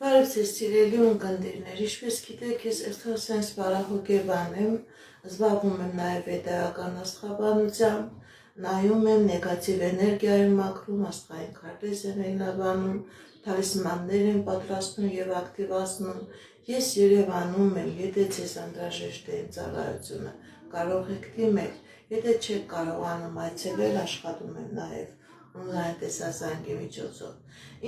Բարև ձեզ սիրելի ունկնդիրներ, ինչպես գիտեք, ես էքստրասենս բարահոգեբան եմ, զբաղվում եմ նաև վեդայական աստղաբանությամբ, նայում եմ նեգատիվ էներգիայի մաքրում, աստղային քարտեզ եմ ելավանում, թալիսմաններ եմ պատրաստում և ակտիվացնում, ես Երևանում եմ, եթե ձեզ անհրաժեշտ է իմ ծառայությունը, կարող եք դիմել, եթե չեք կարողանում այցելել, աշխատում եմ նաև օնլայն տեսազանգի միջոցով։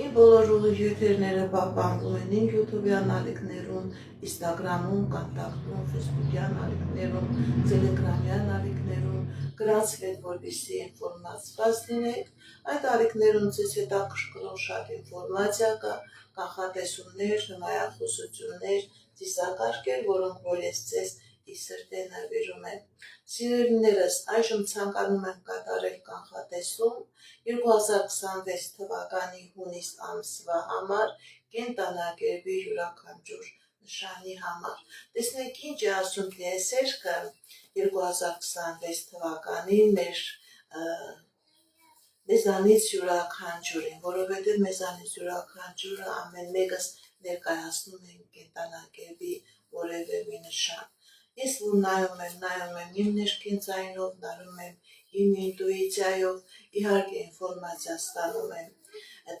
Իմ բոլոր ուղիղությունները պահպանվում են իմ YouTube-յան ալիքներում, Instagram-ում, Կոնտակտում, Facebook-յան ալիքներում, Telegram-յան ալիքներում, գրանցվեք, որպեսզի ինֆորմացված լինեք։ Այդ ալիքներում ձեզ հետաքրքրող շատ ինֆորմացիա կա, կանխատեսումներ, հմայախոսություններ, ծիսակարգեր, որոնք որ ես ձեզ ի սրտե նվիրում եմ։ Սիրելիներս, այժմ ցանկանում եմ կատարել կանխատեսում 2026 թվականի հունիս ամսվա համար կենտանակերպի յուրաքանչյուր նշանի համար։ Տեսնենք ինչ է ասում տիեզերքը 2026 թվականին մեզանից յուրաքանչյուրին, որովհետև մեզանից յուրաքանչյուրը ամեն մեկս ներկայացնում են կենտանակերպի որևէ մի նշան։ Ես որ նայում եմ իմ ներքին ձայնով, նայում եմ իմ ինտուիցիայով, իհարկե ինֆորմացիա ստանում եմ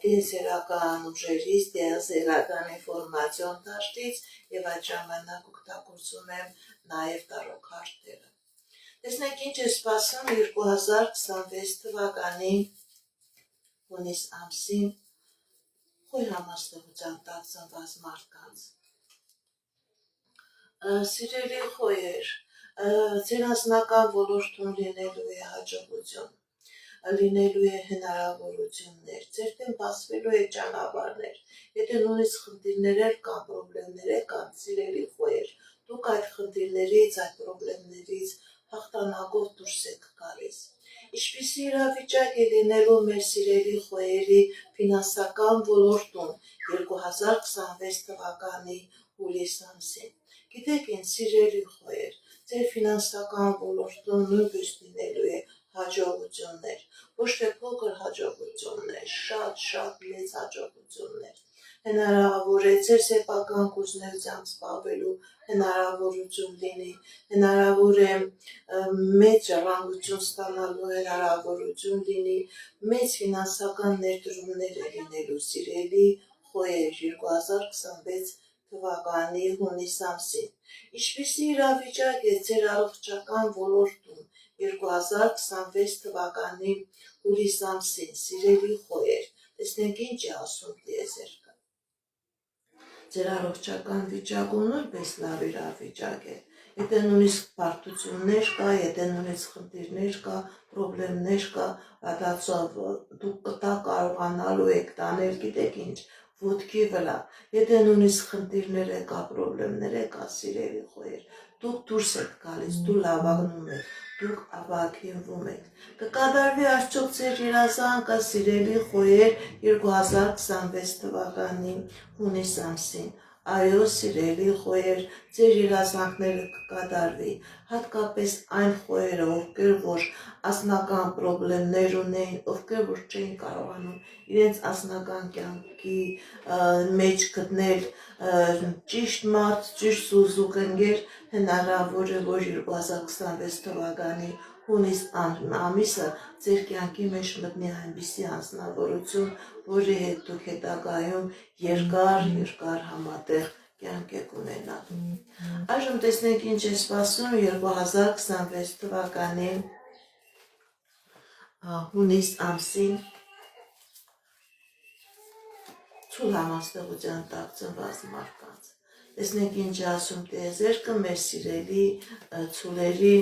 տիեզերական ուժերից, տիեզերական ինֆորմացիոն դաշտից և այդ ժամանակ օգտագործում եմ նաև տարոքարտերը։ Տեսնենք ինչ է սպասում 2026 թվականի հունիս ամսին խոյ համաստեղության տակ ծնված մարդկանց։ Սիրելի խոյեր, ձեր անձնական ոլորտում լինելու է հաջողություն, լինելու է հնարավորություններ, ձեր դեմ բացվելու է ճանապարհներ, եթե նույնիսկ խնդիրներ կան, պրոբլեմներ կան, սիրելի խոյեր, դուք այդ խնդիրներից, այդ պրոբլեմներից հաղթանակով դուրս եք գալիս։ Ինչպիսի իրավիճակ է լինելու մեր սիրելի խոյերի ֆինանսական ոլորտում 2026 թվականի հուլիս ամսին։ Գիտեք ինչ, սիրելի խոյեր, ձեր ֆինանսական ոլորտում նույնպես լինելու է հաջողություններ, ոչ թե փոքր հաջողություններ, շատ մեծ հաջողություններ։ Հնարավոր է ձեր սեփական գործունեությամբ զբաղվելու հնարավորություն լինի, հնարավոր է մեծ ժառանգություն ստանալու հնարավորություն լինի, մեծ ֆինանսական ներդրումներ է լինելու սիրելի խոյեր 2026 թվականի հունիս ամսին։ Ինչպիսի իրավիճակ է ձեր առողջական ոլորտում 2026 թվականի հուլիս ամսին, սիրելի խոյեր, տեսնենք ինչ է ասում տիեզերքը։ Ձեր առողջական վիճակը նույնպես լավ իրավիճակ է։ Եթե նույնիսկ բարդություններ կա, եթե նույնիսկ խնդիրներ կա, պրոբլեմներ կա, ադացով դուք կտա կարողանալու եք տանել, գիտեք ինչ, ոտքի վրա։ Եթե նույնիսկ խնդիրներ կա, պրոբլեմներ կա, սիրելի խոյեր, դուք դուրս եք գալիս, դու լավանում եք, դուք ապահովվում եք։ Կկատարվի արդյոք ձեր երազանքը, սիրելի խոյեր 2026 թվականի հունիս ամսին։ Այո, սիրելի խոյեր, ձեր երազանքները կկատարվի, հատկապես այն խոյերը, ովքեր որ անձնական պրոբլեմներ ունեին, ովքեր որ չէին կարողանում իրենց անձնական կյանքի մեջ գտնել ճիշտ մարդ, ճիշտ զուգընկեր, հնարավոր է, որ 2026 թվականի հունիս ամիսը ձեր կյանքի մեջ մտնի այնպիսի անձնավորություն, որի հետ դուք հետագայում երկար համատեղ կյանք եք ունենալ։ Այժմ տեսնենք ինչ է սպասում 2026 թվականի հունիս ամսին ցուլ համաստեղության տակ ծնված մարդկանց։ Տեսնենք ինչ է ասում տիեզերքը մեր սիրելի ցուլերի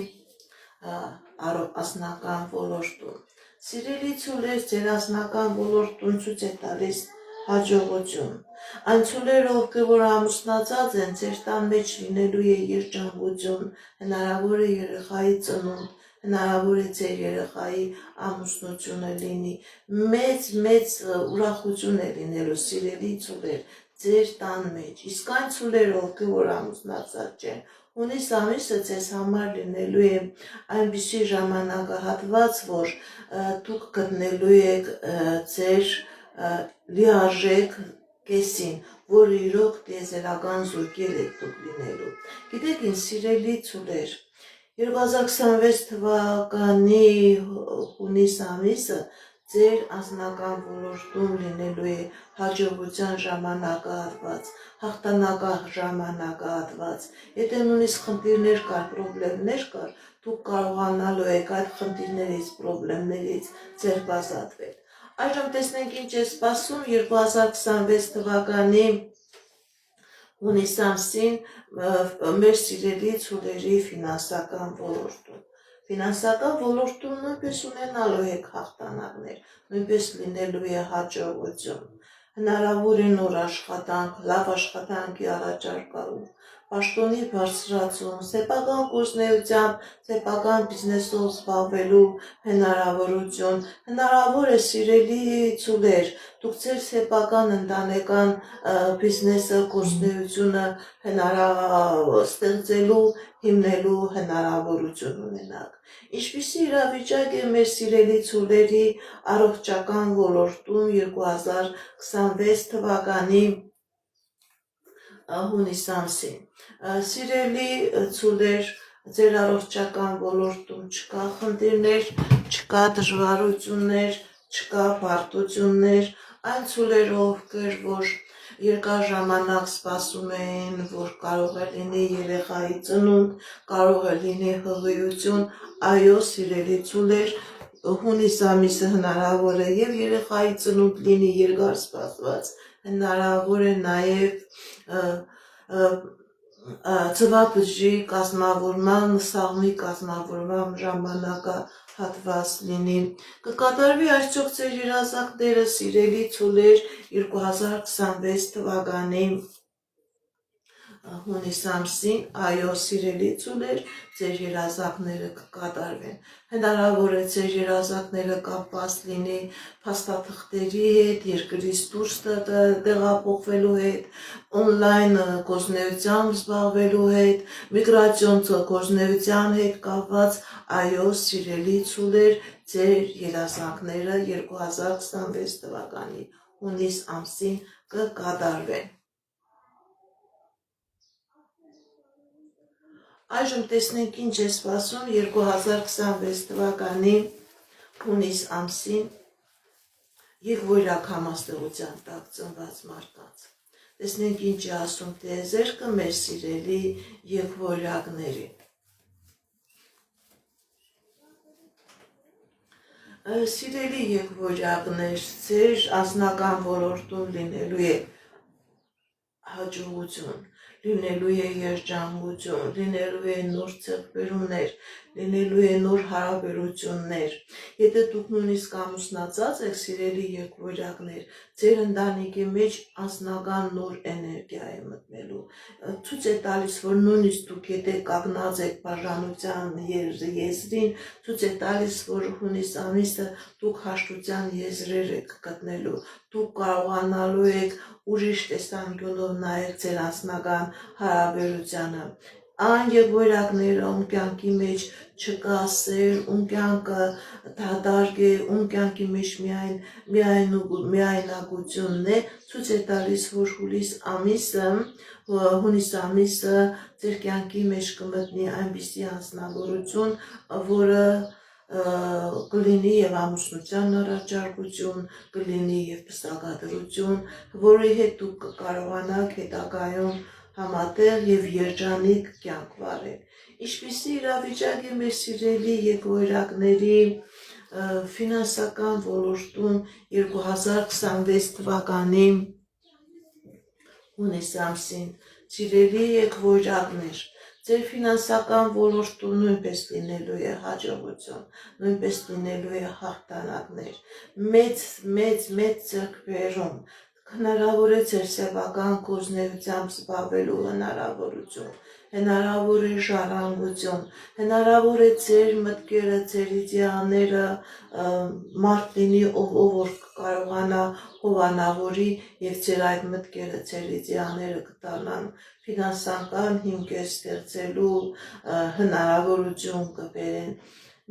անձնական ոլորտում։ Սիրելի ցուլեր, ձեր անձնական ոլորտում ցույց է տալիս հաջողություն։ Այն ցուլերը, ովքեր որ ամուսնացած են, ձեր տան մեջ լինելու է երջանկություն, հնարավոր է երեխայի ծնունդ, հնարավոր է ձեր երեխայի ամուսնությունը լինի, մեծ ուրախություն է լինելու, սիրելի ցուլեր, ձեր տան մեջ։ Իսկ այն ցուլերը, ովքեր որ ամուսնացած չեն, հունիս ամիսը ձեզ համար լինելու է այնպիսի ժամանակահատված, որ դուք գտնելու եք ձեր լիարժեք կեսին, որ իրոք տիեզերական զույգեր եք դուք լինելու։ Գիտեք ինչ սիրելի ցուլեր, 2026 թվականի հունիս ամիսը ձեր անձնական ոլորտում լինելու է հաջողության ժամանակահատված, հաղթանակահ ժամանակահատված։ Եթե նույնիսկ խնդիրներ կար, պրոբլեմներ կար, դուք կարողանալու եք այդ խնդիրներից, պրոբլեմներից ձերբազատվել։ Այժմ տեսնենք ինչ է սպասում 2026 թվականի հունիս ամսին մեր սիրելի ցուլերի ֆինանսական ոլորտում։ Ֆինանսական ոլորտում նույնպես ունենալու եք հաղթանակներ, նույնպես լինելու է հաջողություն, հնարավոր է նոր աշխատանք, լավ աշխատանքի առաջարկում, պաշտոնի բարձրացում, սեփական գործունեությամբ, սեփական բիզնեսով զբաղվելու հնարավորություն, հնարավոր է սիրելի ցուլեր, դուք ձեր սեփական ընտանեկան բիզնեսը, գործունեությունը ստեղծելու, հիմնելու հնարավորություն ունենաք։ Ինչպիսի իրավիճակ է մեր սիրելի ցուլերի առողջական ոլորտում 2026 թվականի հունիս ամսին։ Սիրելի ցուլեր, ձեր առողջական ոլորտում չկա խնդիրներ, չկա դժվարություններ, չկա բարդություններ, այն ցուլերը, ովքեր որ երկար ժամանակ սպասում էին, որ կարող է լինի երեխայի ծնունդ, կարող է լինի հղիություն, այո, սիրելի ցուլեր, հունիս ամիսը հնարավոր է եւ երեխայի ծնունդ լինի երկար սպասված, հնարավոր է նաեւ ծվաբջջի կազմավորման, սաղմի կազմավորման ժամանակահատված լինի։ Կկատարվի արդյոք ձեր երազանքները, սիրելի ցուլեր, 2026 թվականի հունիս ամսին, այո, սիրելի ցուլեր, ձեր երազանքները կկատարվեն։ Հնարավոր է ձեր երազանքները կապված լինի փաստաթղթերի հետ, երկրից դուրս տեղափոխվելու հետ, օնլայն գործունեությամբ զբաղվելու հետ, միգրացիոն գործունեության հետ կապված, այո, սիրելի ցուլեր, ձեր երազանքները 2026 թվականի հունիս ամսին կկատարվեն։ Այժմ տեսնենք ինչ է սպասում 2026 թվականի հունիս ամսին եղվորյակ համաստեղության տակ ծնված մարդկանց։ Տեսնենք ինչ է ասում տիեզերքը մեր սիրելի եղվորյակների։ Սիրելի եղվորյակներ, ձեր անձնական ոլորտում լինելու է հաջողություն, լինելու է երջանկություն, լինելու է նոր ձեռքբերումներ, լինելու է նոր հարաբերություններ։ Եթե դուք նույնիսկ ամուսնացած եք, սիրելի եղբորյակներ, ձեր ընտանիքի մեջ անձնական նոր էներգիա է մտնելու։ Ցույց է տալիս, որ նույնիսկ դուք եթե կանգնած եք բաժանության եզրին, ցույց է տալիս, որ հունիս ամիսը դուք հաշտության եզրեր եք գտնելու, դուք կարողանալու եք ուրիշ տեսանկյունով նայել ձեր անձնական հարաբերությանը։ Այն եղբորյակները, ում կյանքի մեջ չկա սեր, ում կյանքը դատարկ է, ում կյանքի մեջ միայնակությունն է, ցույց է տալիս, որ հունիս ամիսը ձեր կյանքի մեջ կմտնի այնպիսի անձնավորություն, որը կլինի եւ ամուսնության առաջարկություն, կլինի եւ պսակադրություն, որի հետ դուք կկարողանաք հետագայում համատեղ եւ երջանիկ կյանք վարել։ Ինչպիսի իրավիճակ է մեր սիրելի եղբորյակների ֆինանսական ոլորտում 2026 թվականի հունիս ամսին, սիրելի եղբորյակներ, ձեր ֆինանսական ոլորտում նույնպես լինելու է հաջողություն, նույնպես լինելու է հաղթանակներ, մեծ ձեռքբերում, հնարավոր է ձեր սեփական գործունեությամբ զբաղվելու հնարավորություն, հնարավոր է ժառանգություն, հնարավոր է ձեր մտքերը, ձեր իդեալները մարդ լինի, ով որ կարողանա հովանավորի եւ ձեր այդ մտքերը, ձեր իդեալները կդառնան ֆինանսական հիմքեր ստեղծելու հնարավորություն կբերեն,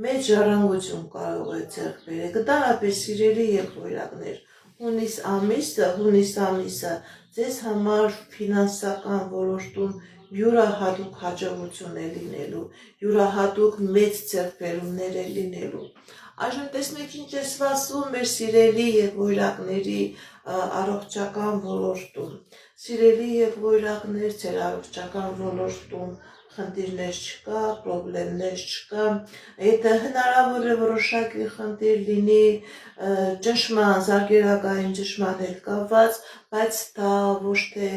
մեծ ժառանգություն կարող է ձեռք բերել։ Դարապես սիրելի եղբորյակներ, հունիս ամիսը ձեզ համար ֆինանսական ոլորտում յուրահատուկ հաջողություն է լինելու, յուրահատուկ մեծ ձեռքբերումներ է լինելու։ Այժմ տեսնեք ինչ է սպասվում մեր սիրելի եղբայրակների առողջական ոլորտում։ Սիրելի եղբայրակներ, ձեր առողջական ոլորտում խնդիրներ չկա, պրոբլեմներ չկա, եթե հնարավոր է որոշակի խնդիր լինի ճնշման, զարկերակային ճնշման հետ կապված, բայց դա ոչ թե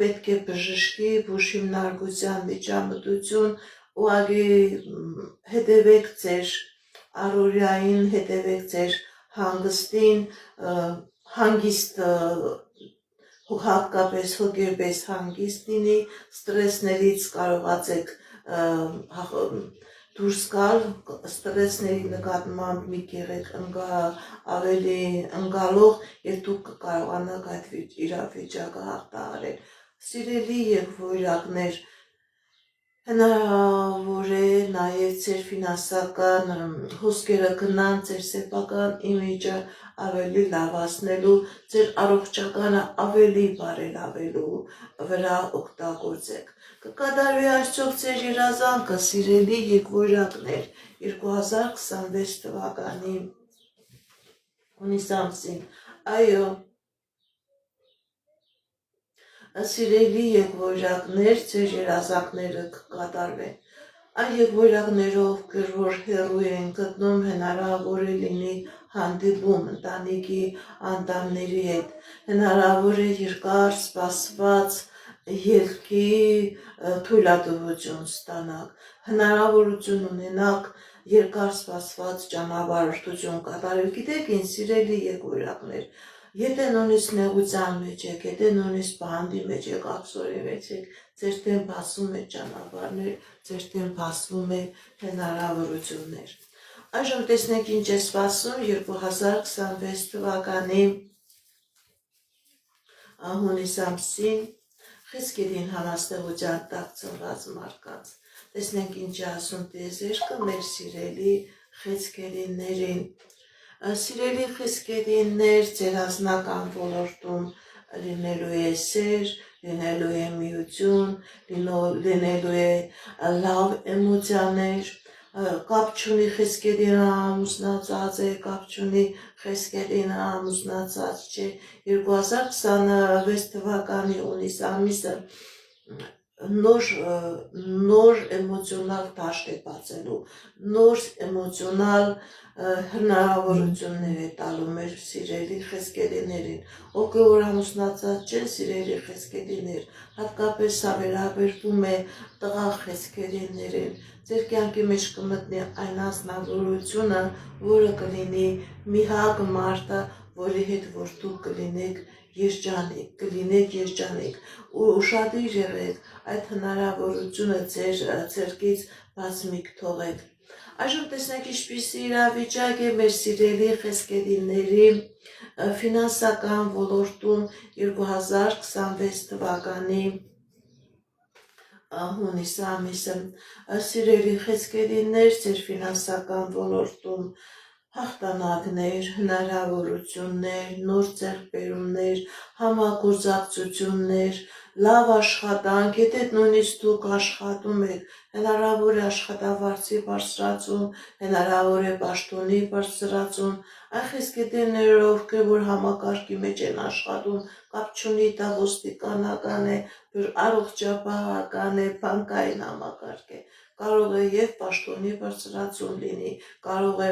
պետք է բժշկի բուժ հիմնարկության միջամտություն, ուղղակի հետևեք ձեր առօրյային, հետևեք ձեր հանգստին, հանգիստ հատկապես հոգեպես հանգիստ լինի, ստրեսներից կարողացեք դուրս գալ, ստրեսների նկատմամբ մի կերեք ավելի ընկալող և դուք կկարողանաք այդ իրավիճակը հաղթահարել։ Սիրելի եղբայրակներ, հնարավոր է նաև ձեր ֆինանսական հոսքերը գնան ձեր սեփական իմիջը ավելի լավացնելու, ձեր առողջականը ավելի բարելավելու վրա օգտագործեք։ Կկատարվի արդյոք ձեր երազանքը, սիրելի եղբայրակներ, 2026 թվականի հունիս ամսին։ Այո, սիրելի եղբայրակներ, ձեր երազանքները կկատարվեն։ Այն եղբայրակներով, որ հեռու են գտնում, հնարավոր է լինի հանդիպում ընտանիքի անդամների հետ, հնարավոր է երկար սպասված ելքի թույլատվություն ստանաք, հնարավորություն ունենաք երկար սպասված ճանապարհորդություն կատարել։ Գիտեք ինչ, սիրելի եղբայրակներ, եթե նույնիսկ նեղության մեջ եք, եթե նույնիսկ պահանջի մեջ եք, աքսորի մեջ եք, ձեր դեմ բացվում է ճանապարհներ, ձեր դեմ բացվում է հնարավորություններ։ Այժմ տեսնենք ինչ է սպասվում 2026 թվականի հունիս ամսին խեցգերին համաստեղության տակ ծնված մարդկանց։ Տեսնենք ինչ է ասում տիեզերքը մեր սիրելի խեցգերիներին։ Սիրելի խեցգերիներ, ձեր անձնական ոլորտում լինելու է սեր, լինելու է միություն, լինելու է լավ էմոցիաներ, կապ չունի խեցգերին ամուսնացած է, կապ չունի խեցգերին ամուսնացած չէ։ 2026 թվականի հունիս ամիսը նոր էմոցիոնալ դաշտ է բացելու, նոր էմոցիոնալ հնարավորություններ է տալու մեր սիրելի խեցգերիներին, ովքեր որ ամուսնացած չեն, սիրելի խեցգերիներ, հատկապես սա վերաբերվում է տղա խեցգերիներին, ձեր կյանքի մեջ կմտնի այն անձնավորությունը, որը կլինի մի հակ մարդը, որի հետ որ դուք կլինեք երջանիկ, ու ուշադիր եղեք այդ հնարավորությունը ձեր ձեռքից բացմիկ թողեք։ Այժմ տեսնենք ինչպիսի իրավիճակ է մեր սիրելի խեցգերիների ֆինանսական ոլորտում 2026 թվականի հունիս ամիսը։ Սիրելի խեցգերիներ, ձեր ֆինանսական ոլորտում հաղթանակներ, հնարավորություններ, նոր ձեռքբերումներ, համագործակցություններ, լավ աշխատանք, եթե նույնիսկ դուք աշխատում եք, հնարավոր է աշխատավարձի բարձրացում, հնարավոր է պաշտոնի բարձրացում, այն խեցգերիները, ովքեր որ համակարգի մեջ են աշխատում, կապ չունի դա ոստիկանական է, առողջապահական է, բանկային համակարգ է, կարող է և պաշտոնի բարձրացում լինի, կարող է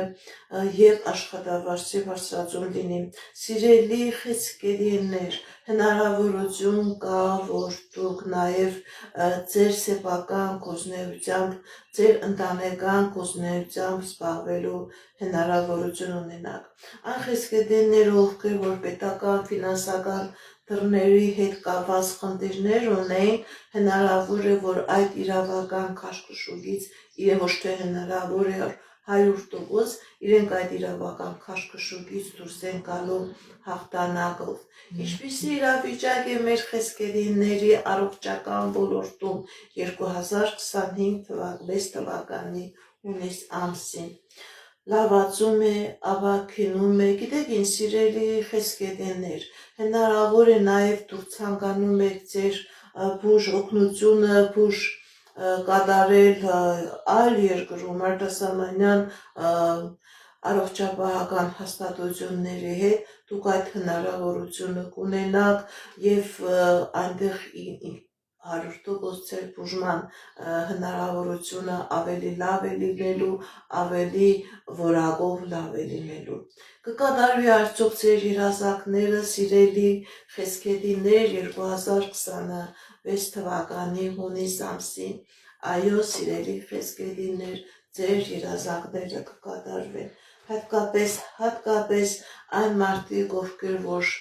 և աշխատավարձի բարձրացում լինի։ Սիրելի խեցգերիներ, հնարավորություն կա, որ դուք նաև ձեր սեփական գործունեությամբ, ձեր ընտանեկան գործունեությամբ զբաղվելու հնարավորություն ունենաք։ Այն խեցգերիները, ովքեր որ պետական ֆինանսական դռների հետ կապված խնդիրներ ունեն, հնարավոր է, որ այդ իրավական քաշքշուկից ոչ թե հնարավոր է 100%, իրենք այդ իրավական քաշքշուկից դուրս են գալու հաղթանակով։ Ինչպիսի իրավիճակ է մեր խեցգերիների առողջական ոլորտում 2025 թվականի հունիս ամսին։ լավացում է, ավագինում է, գիտեք ինչ սիրելի խեսկեդեններ, հնարավոր է նաև դուք ցանկանում եք ձեր բուժ օգնությունը, բուժ կատարել այլ երկրում արտասահմանյան առողջապահական հաստատությունների հետ, դուք այդ հնարավորությունը կունենաք եւ այնտեղ 100% ձեր բուժման հնարավորությունը ավելի լավ է լինելու, ավելի որակով լավ է լինելու։ Կկատարվի արդյոք ձեր երազանքները, սիրելի խեսկեդիներ, 2026 թվականի հունիս ամսին, այո, սիրելի խեսկեդիներ, ձեր երազանքները կկատարվեն, հատկապես այն մարդիկ, ովքեր որ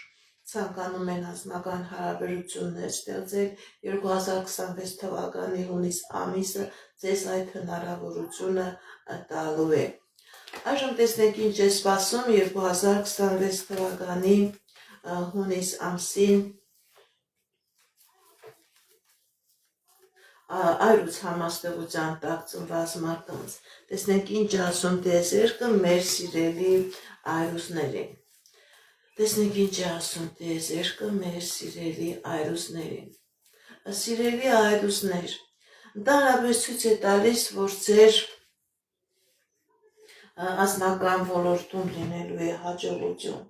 ցանկանում են անձնական հարաբերություններ ստեղծել, 2026 թվականի հունիս ամիսը ձեզ այդ հնարավորությունը տալու է։ Այժմ տեսնենք ինչ է սպասում 2026 թվականի հունիս ամսին այրուց համաստեղության տակ ծնված մարդկանց։ Տեսնենք ինչ ասում տիեզերքը մեր սիրելի այրուսներին։ Տեսնենք ինչ է ասում տիեզերքը մեր սիրելի այրուսներին։ Սիրելի այրուսներ, ընդհանրապես ցույց է տալիս, որ ձեր անձնական ոլորտում լինելու է հաջողություն,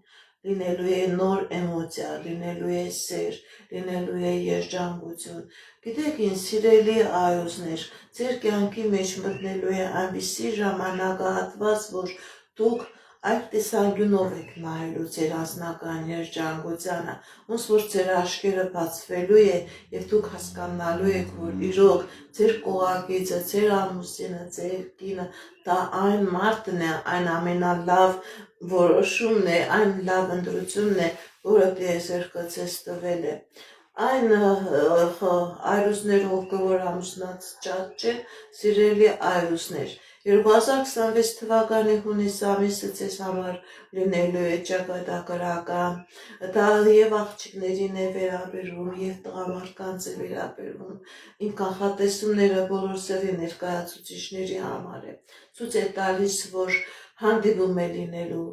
լինելու է նոր էմոցիա, լինելու է սեր, լինելու է երջանկություն։ Գիտեք ինչ, սիրելի այրուսներ, ձեր կյանքի մեջ մտնելու է այնպիսի ժամանակահատված, որ դուք այդ տեսանկյունով եք նայելու ձեր անձնական երջանկությանը, ոնց որ ձեր աչքերը բացվելու է եւ դուք հասկանալու եք, որ իրոք ձեր կողակիցը, ձեր ամուսինը, ձեր կինը դա այն մարդն է, այն ամենալավ որոշումն է, այն լավ ընտրությունն է, որը տիեզերքը ձեզ տվել է։ Այն այրուսները, ովքեր որ ամուսնացած չեն, սիրելի այրուսներ, 2026 թվականի հունիս ամիսը ձեզ համար լինելու է ճակատագրական, դա եւ աղջիկներին է վերաբերվում, եւ տղամարդկանց է վերաբերվում, իմ կանխատեսումները բոլոր սերի ներկայացուցիչների համար է, ցույց է տալիս, որ հանդիպում է լինելու,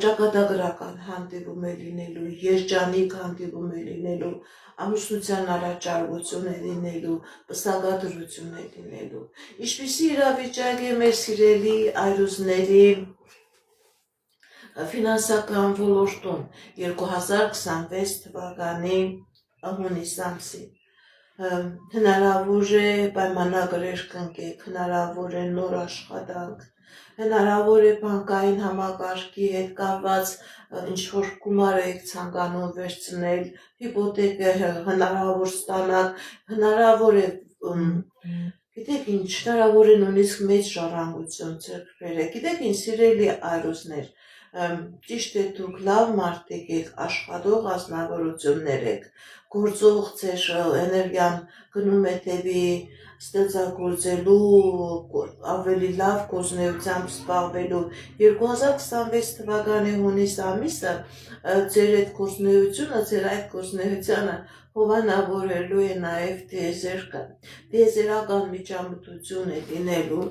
ճակատագրական հանդիպում է լինելու, երջանիկ հանդիպում է լինելու, ամուսնության առաջարկություն է լինելու, պսակադրություն է լինելու։ Ինչպիսի իրավիճակ է մեր սիրելի այրուզների ֆինանսական ոլորտում 2026 թվականի հունիս ամսին։ Հնարավոր է պայմանագրեր կնքեք, հնարավոր է նոր աշխատանք, հնարավոր է բանկային համակարգի հետ կապված ինչ-որ գումար եք ցանկանում վերցնել, հիպոթեկը հնարավոր ստանալ, հնարավոր է, գիտեք ինչ, հնարավոր է նույնիսկ մեծ ժառանգություն ձեռք բերեք, գիտեք ինչ, սիրելի այրուսներ, ճիշտ է դուք լավ մարդիկ եք, աշխատող ազնվորություններ եք, գործող ձեր էներգիան գնում է դեպի ստեղծագործելու, ավելի լավ գործունեությամբ զբաղվելու 2026 թվականի հունիս ամիսը ձեր այդ գործունեությունը, ձեր այդ գործունեությանը հովանավորելու է նաև տիեզերքը, տիեզերական միջամտություն է լինելու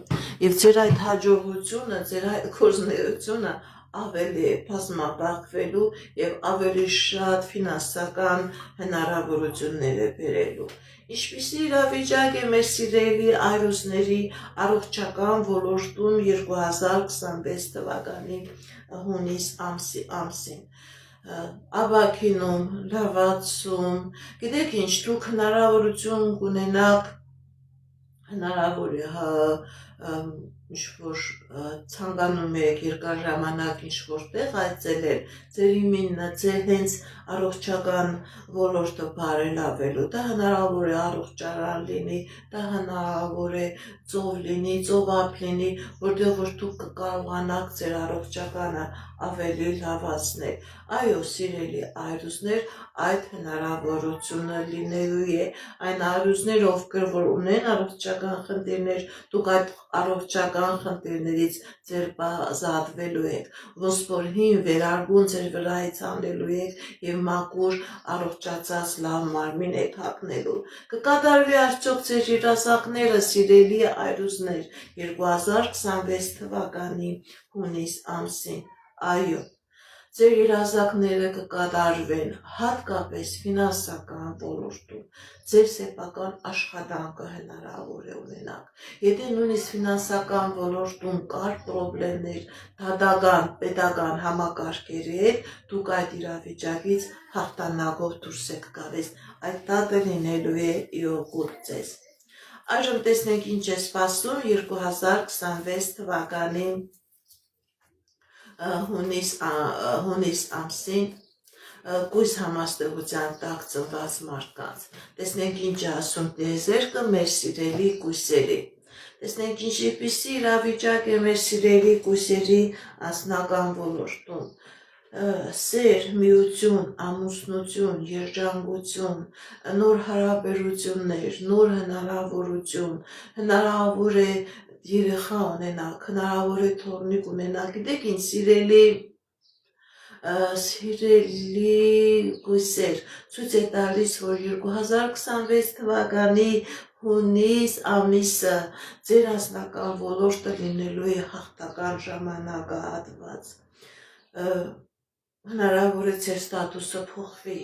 եւ ձեր այդ հաջողությունը, ձեր այդ գործունեությունը ավելի է բազմապատկվելու եւ ավելի շատ ֆինանսական հնարավորություններ է բերելու։ Ինչպիսի իրավիճակ է մեր սիրելի այրուսների առողջական ոլորտում 2026 թվականի հունիս ամսին։ Ավագինում, լավացում, գիտեք ինչ, դուք հնարավորություն կունենաք, հնարավոր է ինչ-որ ցանկանում եք երկար ժամանակ ինչ-որ տեղ այցելել, ձեր իմինը, ձեր հենց առողջական ոլորտը բարելավելու, դա հնարավոր է առողջարան լինի, դա հնարավոր է ծով լինի, ծովափ լինի, որտեղ որ դուք կկարողանաք ձեր առողջականը ավելի լավացնել։ Այո, սիրելի այրուզներ, այդ հնարավորությունը լինելու է, այն այրուզներ, ովքեր որ ունեն առողջական խնդիրներ, դուք այդ առողջական խնդիրներից ձեր ազատվելու եք, ոսպորհին վերարգուն ձեր վրայից անելու եք եւ մաքուր առողջացած լավ մարմին եք հագնելու։ Կկատարվի արդյոք ձեր երազանքները, սիրելի այրուզներ, 2026 թվականի հունիս ամսին։ Այո, ձեր երազանքները կկատարվեն, հատկապես ֆինանսական ոլորտում, ձեր սեփական աշխատանքը հնարավոր է ունենաք։ Եթե նույնիսկ ֆինանսական ոլորտում կար խնդիրներ, դատական, պետական համակարգերի հետ, դուք այդ իրավիճակից հաղթանակով դուրս եք գալիս, այդ դատը լինելու է իօգուտ ձեզ։ Այժմ տեսնենք ինչ է սպասում 2026 թվականի հունիս ամսին կույս համաստեղության տակ ծնված մարդկանց։ Տեսնենք ինչ է ասում տիեզերքը մեր սիրելի կույսերի։ Տեսնենք ինչպիսի իրավիճակ է մեր սիրելի կույսերի անձնական ոլորտում։ Սեր, միություն, ամուսնություն, երջանկություն, նոր հարաբերություններ, նոր հնարավորություն, հնարավոր է երեխա ունենաք, հնարավոր է թոռնիկ ունենաք, գիտեք ինչ սիրելի կույսեր, ցույց է տալիս, որ 2026 թվականի հունիս ամիսը ձեր անձնական ոլորտը լինելու է հաղթական ժամանակահատված։ Հնարավոր է ձեր ստատուսը փոխվի,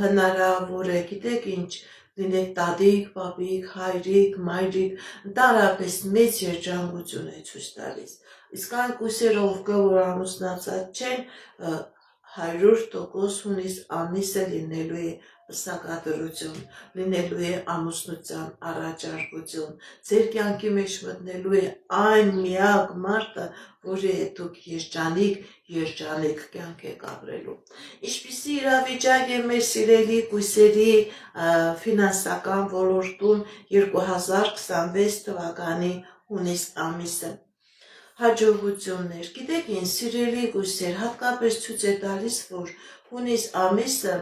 հնարավոր է, գիտեք ինչ, լինեք տատիկ, պապիկ, հայրիկ, մայրիկ, ընդհանրապես մեծ երջանկություն է ցույց տալիս։ Իսկ այն կույսերը, ովքեր որ ամուսնացած չեն, 100% հունիս ամիսը լինելու է պսակադրություն, լինելու է ամուսնության առաջարկություն, ձեր կյանքի մեջ մտնելու է այն միակ մարդը, որի հետ դուք երջանիկ կյանք եք ապրելու։ Ինչպիսի իրավիճակ է մեր սիրելի կույսերի ֆինանսական ոլորտում 2026 թվականի հունիս ամիսը։ Հաջողություններ, գիտեք ինչ, սիրելի կույսեր, հատկապես ցույց է տալիս, որ հունիս ամիսը,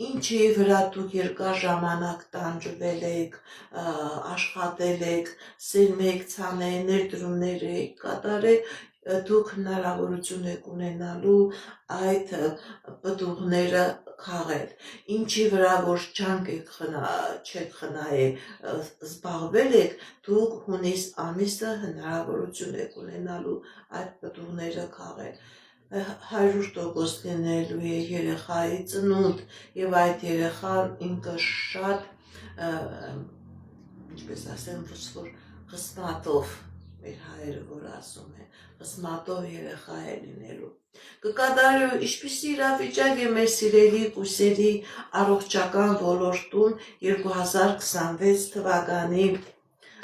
ինչի վրա դուք երկար ժամանակ տանջվել եք, աշխատել եք, սերմ եք ցանել, ներդրումներ եք կատարել, դուք հնարավորություն եք ունենալու այդ պտուղները քաղել, ինչի վրա որ ջանք չեք խնայել, զբաղվել եք, դուք հունիս ամիսը հնարավորություն եք ունենալու այդ պտուղները քաղել։ 100% լինելու է երեխայի ծնունդ եւ այդ երեխան ինքը շատ, ինչպես ասեմ, որ խսմատով, մեր հայերը որ ասում են, խսմատով երեխա է լինելու։ Կկատարվի ինչպիսի իրավիճակ է մեր սիրելի կույսերի առողջական ոլորտում 2026 թվականի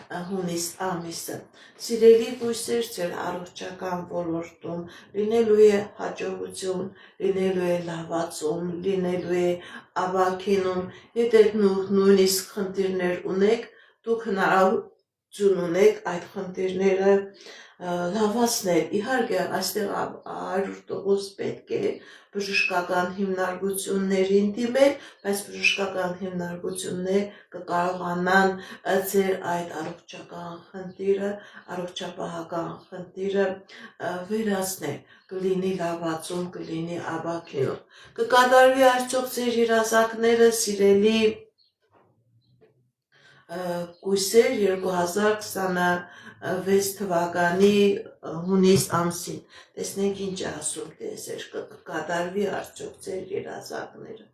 հունիս ամիսը։ Սիրելի կույսեր, ձեր առողջական ոլորտում լինելու է հաջողություն, լինելու է լավացում, լինելու է ապաքինում, եթե նույնիսկ խնդիրներ ունեք, դուք հնարավորություն ունեք այդ խնդիրները լավացնել։ Իհարկե, այստեղ 100% պետք է բժշկական հիմնարկություններին դիմել, բայց բժշկական հիմնարկություններ կկարողանան ձեր այդ առողջական խնդիրը, առողջապահական խնդիրը վերացնել, կլինի լավացում, կլինի ապաքինում։ Կկատարվի արդյոք ձեր երազանքները, սիրելի կույսեր 2026 թվականի հունիս ամսին։ Տեսնենք ինչ ասում տիեզեր, կկատարվի արդյոք ձեր երազանքները։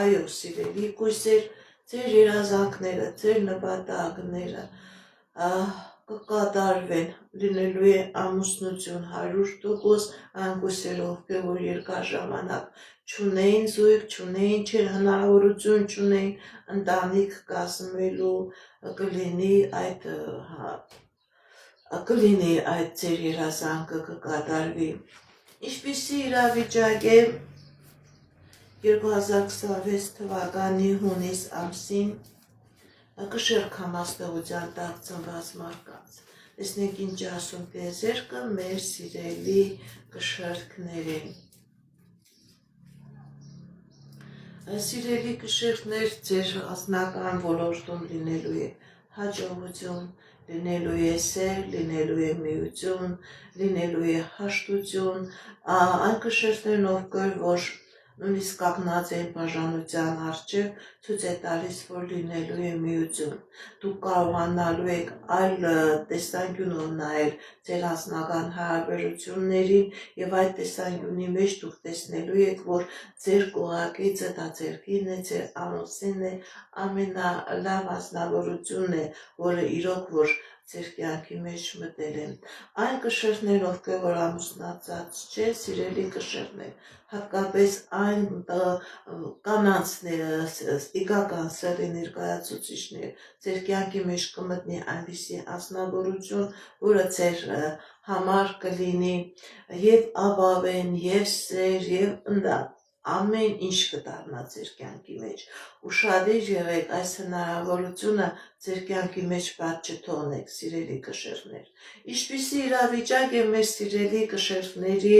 Այո, սիրելի կույսեր, ձեր երազանքները, ձեր նպատակները կկատարվեն, լինելու է ամուսնություն 100%, այն կույսերով, որ երկար ժամանակ չունեին զույգ, չունեին հնարավորություն, չունեին ընտանիք կազմելու, կլինի այդ ձեր երազանքը կկատարվի։ Ինչպիսի իրավիճակ է 2026 թվականի հունիս ամսին կշեռք համաստեղության տակ ծնված մարդկանց։ Տեսնենք ինչ ասում տիեզերքը մեր սիրելի կշերտքներին։ Սիրելի կշերտներ, ձեր անձնական ոլորտում լինելու է հաջողություն, լինելու է սեր, լինելու է միություն, լինելու է հաշտություն, այն կշերտներն ովքեր, որ նույնիսկ կանգնած են բաժանության առջև, ցույց է տալիս, որ լինելու է միություն։ Դուք կարողանալու եք այլ տեսանկյունով նայել ձեր անձնական հարաբերություններին եւ այդ տեսանկյունի մեջ դուք տեսնելու եք, որ ձեր կողակիցը դա ձեր կինն է, ձեր ամուսինն է, ամենալավ անձնավորությունն է, որը իրոք որ ձեր կյանքի մեջ մտել են։ Այն կշերտներ, ովքեր որ ամուսնացած չէ, սիրելի կշերտներ, հատկապես այն կանանց ստիգական սեռի ներկայացուցիչներ, ձեր կյանքի մեջ կմտնի այնպիսի անձնավորություն, որը ձեր համար կլինի եւ ապավեն, եւ սեր, եւ ընդհանուր ամեն ինչ կդառնա ձեր կյանքի մեջ։ Ուշադիր եղեք այս հնարավորությունը ձեր կյանքի մեջ բաց չթողնեք, սիրելի կշերտներ։ Ինչպիսի իրավիճակ է մեր սիրելի կշերտների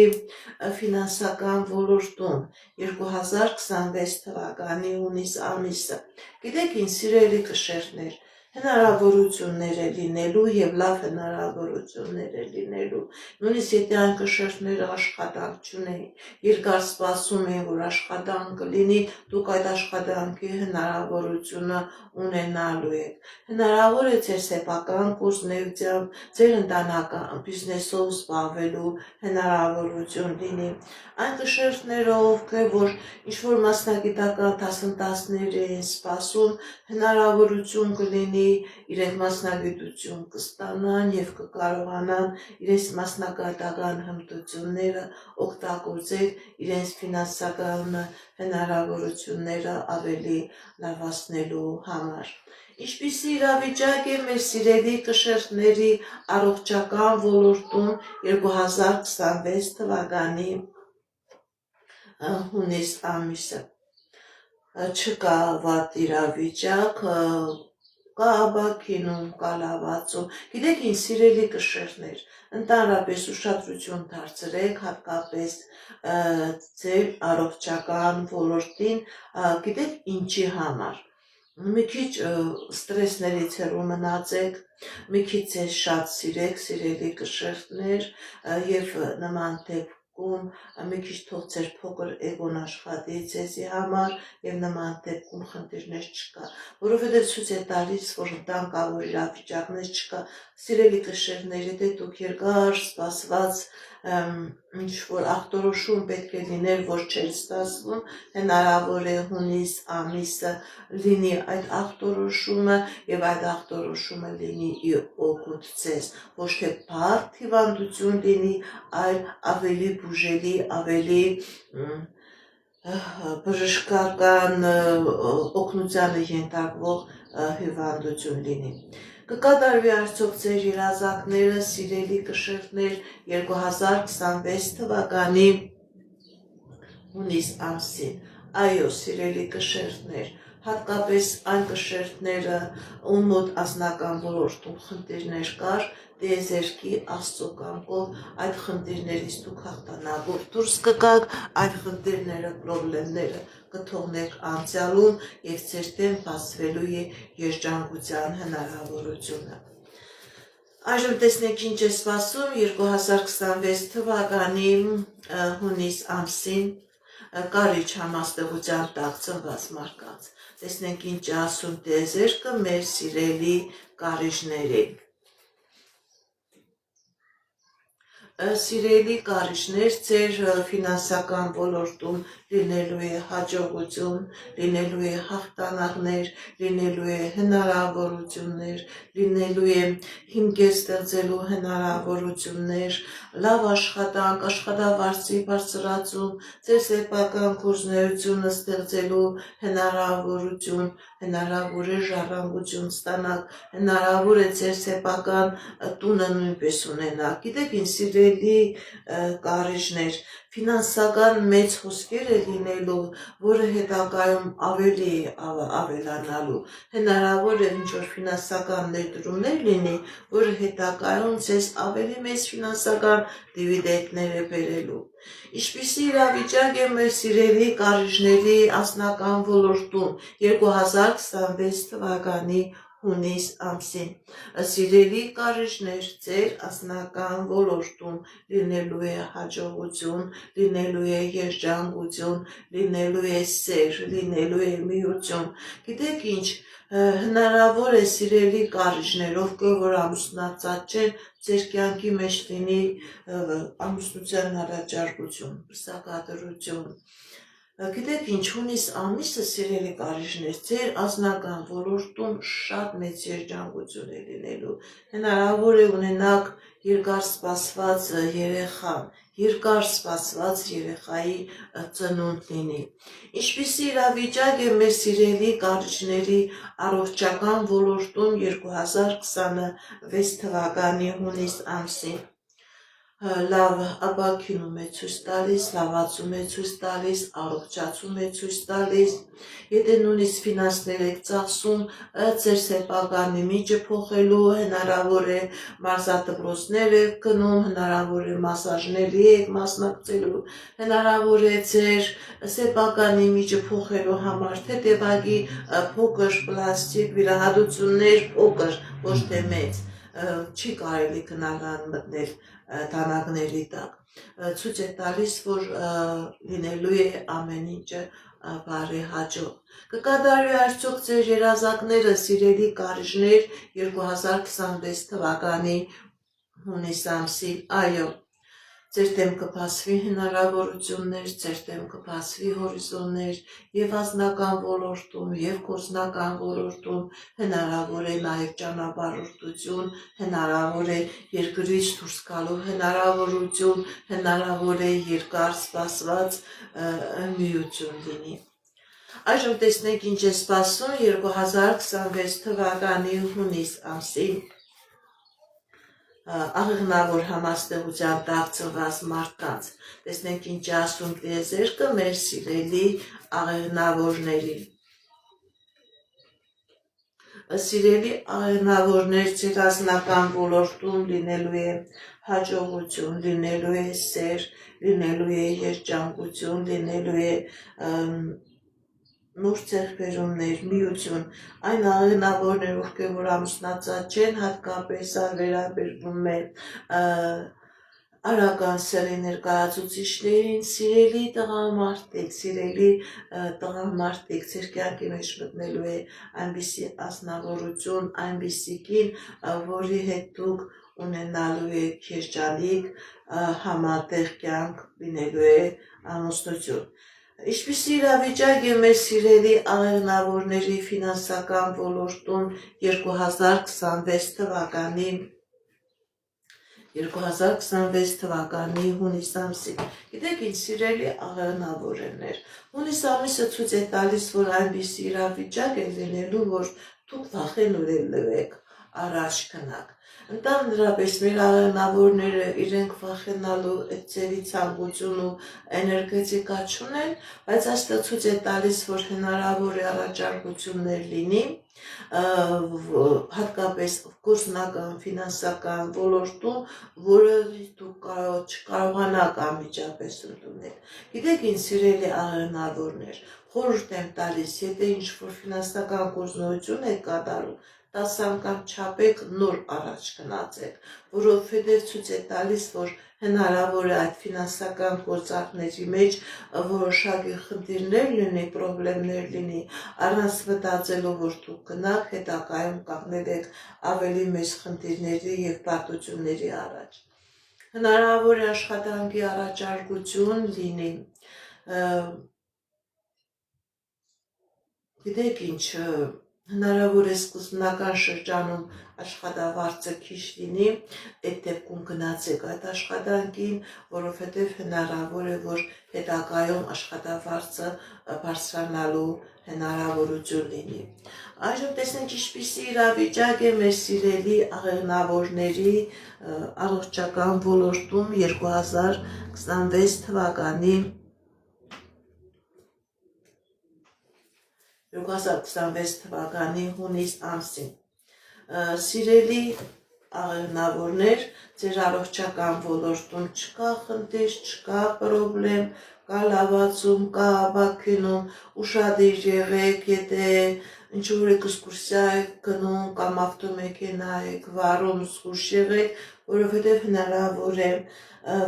ֆինանսական ոլորտում 2026 թվականի հունիս ամիսը։ Գիտեք ինչ, սիրելի կշերտներ, հնարավորություններ է լինելու եւ լավ հնարավորություններ է լինելու։ Նույնիսկ եթե այն կշերտները աշխատանք չունեն, երկար սպասում են, որ աշխատանք կլինի, դուք այդ աշխատանքի հնարավորությունը ունենալու եք։ Հնարավոր է ձեր սեփական գործունեությամբ, ձեր ընտանեկան բիզնեսով զբաղվելու հնարավորություն լինի։ Այն կշերտները, ովքեր որ ինչ-որ մասնագիտական դասընթացներ են սպասում, հնարավորություն կլինի իրենք մասնագիտություն կստանան եւ կկարողանան իրենց մասնագիտական հմտությունները օգտագործել իրենց ֆինանսական հնարավորությունները ավելի լավացնելու համար։ Ինչպիսի իրավիճակ է մեր սիրելի կշերտների առողջական ոլորտում 2026 թվականի հունիս ամիսը։ Չկա վատ իրավիճակ, կա աբաքինում, կա լավացում։ Գիտեք ինչ, սիրելի կշերտներ, ընդհանրապես ուշադրություն դարձրեք հատկապես ձեր առողջական ոլորտին, գիտեք ինչի համար։ Մի քիչ ստրեսներից հեռու մնացեք, մի քիչ ձեզ շատ սիրեք, սիրելի կշերտներ, եւ նման դեպքում մի քիչ թող ձեր փոքր էգոն աշխատի ձեզի համար եւ նման դեպքում խնդիրներ չկա, որովհետեւ ցույց է տալիս, որ դանկավոր իրավիճակներ չկա։ Սիրելի կշերտներ, եթե դուք երկար սպասված ինչ-որ ախտորոշում պետք է լիներ, որ չէր ստացվում, հնարավոր է հունիս ամիսը լինի այդ ախտորոշումը եւ այդ ախտորոշումը լինի ի օգուտ ձեզ, ոչ թե բարդ հիվանդություն լինի, այլ ավելի բուժելի, ավելի բժշկական օգնությանը ենթարկվող հիվանդություն լինի։ Կկատարվի արդյոք ձեր երազանքները, սիրելի կշերտներ, 2026 թվականի հունիս ամսին։ Այո, սիրելի կշերտներ, հատկապես այն կշերտները, ում մոտ անձնական ոլորտում խնդիրներ կար, տիեզերքի Աստծո կամքով այդ խնդիրներից դուք հաղթանակով դուրս կգաք, այդ խնդիրները, պրոբլեմները կթողնեք անցյալում եւ ձեր դեմ բացվելու է երջանկության հնարավորությունը։ Այժմ տեսնենք ինչ է սպասում 2026 թվականի հունիս ամսին կարիչ համաստեղության տակ ծնված մարդկանց։ Տեսնենք ինչ ասում տիեզերքը մեր սիրելի կարիճներին։ Սիրելի կարիճներ, ձեր ֆինանսական ոլորտում լինելու է հաջողություն, լինելու է հաղթանակներ, լինելու է հնարավորություններ, լինելու է հիմքեր ստեղծելու հնարավորություններ, լավ աշխատանք, աշխատավարձի բարձրացում, ձեր սեփական գործունեությունը ստեղծելու հնարավորություն, հնարավոր է ժառանգություն ստանալ, հնարավոր է ձեր սեփական տունը նույնպես ունենալ։ Գիտեք, ինչ սիրելի կարիժներ, ֆինանսական մեծ հոսքեր է լինելու, որը հետագայում ավելի ավելանալու։ Հնարավոր է ինչ-որ ֆինանսական ներդրումներ լինի, որը հետագայում ձեզ ավելի մեծ ֆինանսական դիվիդենտներ է բերելու։ Ինչպիսի իրավիճակ է մեր սիրելի կարիժների անձնական ոլորտում 2026 թվականի հունիս ամսին։ Սիրելի կարիժներ, ձեր անձնական ոլորտում լինելու է հաջողություն, լինելու է երջանկություն, լինելու է սեր, լինելու է միություն։ Գիտեք ինչ, հնարավոր է սիրելի կարիժներ, ովքեր որ ամուսնացած չեն, ձեր կյանքի մեջ լինի ամուսնության առաջարկություն, սակադրություն։ Գիտեք ինչ, հունիս ամիսը սիրելի կարիժներ, ձեր անձնական ոլորտում շատ մեծ երջանկություն է լինելու։ Հնարավոր է ունենաք երկար սպասված երեխա, երկար սպասված երեխայի ծնունդ լինի։ Ինչպիսի իրավիճակ է մեր սիրելի կարիժների առողջական ոլորտում 2026 թվականի հունիս ամսին։ Լավ ապակինում է ցույց տալիս, լավացում է ցույց տալիս, առողջացում է ցույց տալիս։ Եթե նույնիսկ ֆինանսներ եք ծախսում, ձեր սեփական իմիջը փոխելու, հնարավոր է մարզադպրոցներ եք գնում, հնարավոր է մասաժների եք մասնակցելու, հնարավոր է ձեր սեփական իմիջը փոխելու համար թեթևակի փոքր պլաստիկ վիրահատություններ, փոքր, ոչ թե մեծ, չի կարելի գնալ մտնել դանակների տակ։ Ցույց է տալիս, որ լինելու է ամեն ինչը բարեհաջող։ Կկատարվի արդյոք ձեր երազանքները, սիրելի կարիժներ, 2026 թվականի հունիս ամսին։ Այո, ձեր դեմ կբացվի հնարավորություններ, ձեր դեմ կբացվի հորիզոններ եւ անձնական ոլորտում եւ գործնական ոլորտում, հնարավոր է նաեւ ճանապարհորդություն, հնարավոր է երկրից դուրս գալու հնարավորություն, հնարավոր է երկար սպասված միություն լինի։ Այժմ տեսնենք ինչ է սպասում 2026 թվականի հունիս ամսին աղեղնավոր համաստեղության տակ ծնված մարդկանց։ Տեսնենք ինչ ասում տիեզերքը մեր սիրելի աղեղնավորներին։ Սիրելի աղեղնավորներ, ձեր անձնական ոլորտում լինելու է հաջողություն, լինելու է սեր, լինելու է երջանկություն, լինելու է նոր ձեռքբերումներ, միություն, այն աղեղնավորներ, ովքեր որ ամուսնացած չեն, հատկապես վերաբերվում է արական սեռի ներկայացուցիչներին, սիրելի տղամարդիկ, ձեր կյանքի մեջ մտնելու է այնպիսի ազնվորություն, այնպիսի կին, որի հետ դուք ունենալու եք երջանիկ, համատեղ կյանք, լինելու է ամուսնություն։ Ինչպիսի իրավիճակ է մեր սիրելի աղեղնավորների ֆինանսական ոլորտում 2026 թվականի հունիս ամսին։ Գիտեք ինչ, սիրելի աղեղնավորներ, հունիս ամիսը ցույց է տալիս, որ այնպիսի իրավիճակ է լինելու, որ դուք վախենալու եք առաջ գնաք։ Ընդհանրապես մեր աղեղնավորները իրենք վախենալու ձևի ցանկություն ու էներգետիկա չունեն, բայց այստեղ ցույց է տալիս, որ հնարավոր է առաջարկություններ լինի, հատկապես գործնական, ֆինանսական ոլորտում, որը դուք չկարողանաք անմիջապես ընդունել։ Գիտեք ինչ, սիրելի աղեղնավորներ, խորհուրդ եմ տալիս, եթե ինչ-որ ֆինանսական գործունեություն եք կատարում, 10 անգամ չափեք, նոր առաջ գնացեք, որովհետև ցույց է տալիս, որ հնարավոր է այդ ֆինանսական գործարքների մեջ որոշակի խնդիրներ լինի, պրոբլեմներ լինի, առանց մտածելու, որ դուք գնաք, հետագայում կանգնել եք ավելի մեծ խնդիրների եւ պարտությունների առաջ։ Հնարավոր է աշխատանքի առաջարկություն լինի։ Գիտեք ինչ, Հնարավոր է սկզբնական շրջանում աշխատավարձը քիչ լինի, այդ դեպքում գնացեք այդ աշխատանքին, որովհետև հնարավոր է, որ հետագայում աշխատավարձը բարձրանալու հնարավորություն լինի։ Այժմ տեսնենք ինչպիսի իրավիճակ է մեր սիրելի աղեղնավորների առողջական ոլորտում 2026 թվականի 2026 թվականի հունիս ամսին։ Սիրելի աղեղնավորներ, ձեր առողջական ոլորտում չկա խնդիր, չկա պրոբլեմ, կա լավացում, կա ապաքինում, ուշադիր եղեք, եթե ինչ-որ էքսկուրսիա եք գնում կամ ավտոմեքենա եք վարում, զգույշ եղեք, որովհետև հնարավոր է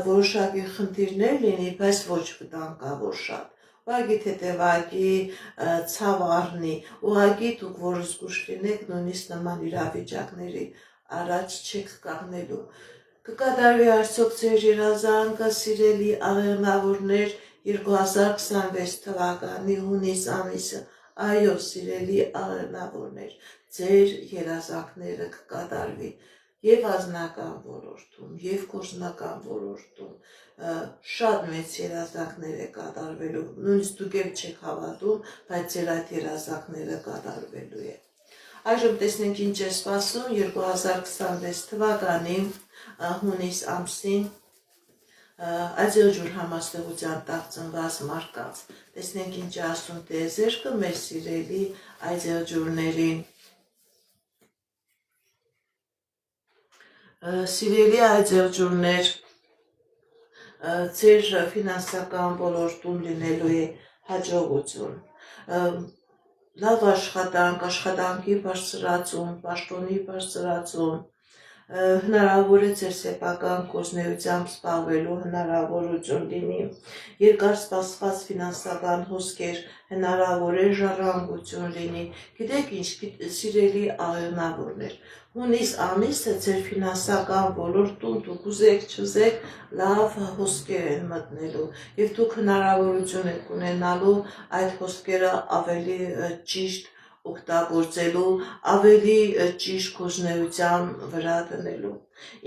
որոշակի խնդիրներ լինի, բայց ոչ վտանգավոր շատ։ Ուղղակի թեթևակի ցավ առնի, ուղղակի դուք որ զգույշ լինեք, նույնիսկ նման իրավիճակների առաջ չեք կանգնելու։ Կկատարվի արդյոք ձեր երազանքը, սիրելի աղեղնավորներ, 2026 թվականի հունիս ամիսը։ Այո, սիրելի աղեղնավորներ, ձեր երազանքները կկատարվի եւ անձնական ոլորտում, եւ գործնական ոլորտում շատ մեծ երազանքներ է կատարվելու, նույնիսկ դուք էլ չեք հավատում, բայց ձեր այդ երազանքները կատարվելու է։ Այժմ տեսնենք ինչ է սպասում 2026 թվականի հունիս ամսին Այծելջուր համաստեղության տակ ծնված մարդկանց։ Տեսնենք ինչ է ասում տիեզերքը մեր սիրելի այծելջուրներին։ Սիրելի այծելջուրներ, ձեր ֆինանսական ոլորտում լինելու է հաջողություն, լավ աշխատանք, աշխատանքի բարձրացում, պաշտոնի բարձրացում, հնարավոր է ձեր սեփական գործունեությամբ զբաղվելու հնարավորություն լինի, երկար սպասված ֆինանսական հոսքեր, հնարավոր է ժառանգություն լինի։ Գիտեք ինչ, սիրելի աղեղնավորներ, հունիս ամիսը ձեր ֆինանսական ոլորտում դուք ուզեք չուզեք լավ հոսքեր են մտնելու եւ դուք հնարավորություն եք ունենալու այդ հոսքերը ավելի ճիշտ օգտագործելու, ավելի ճիշտ գործունեության վրա դնելու։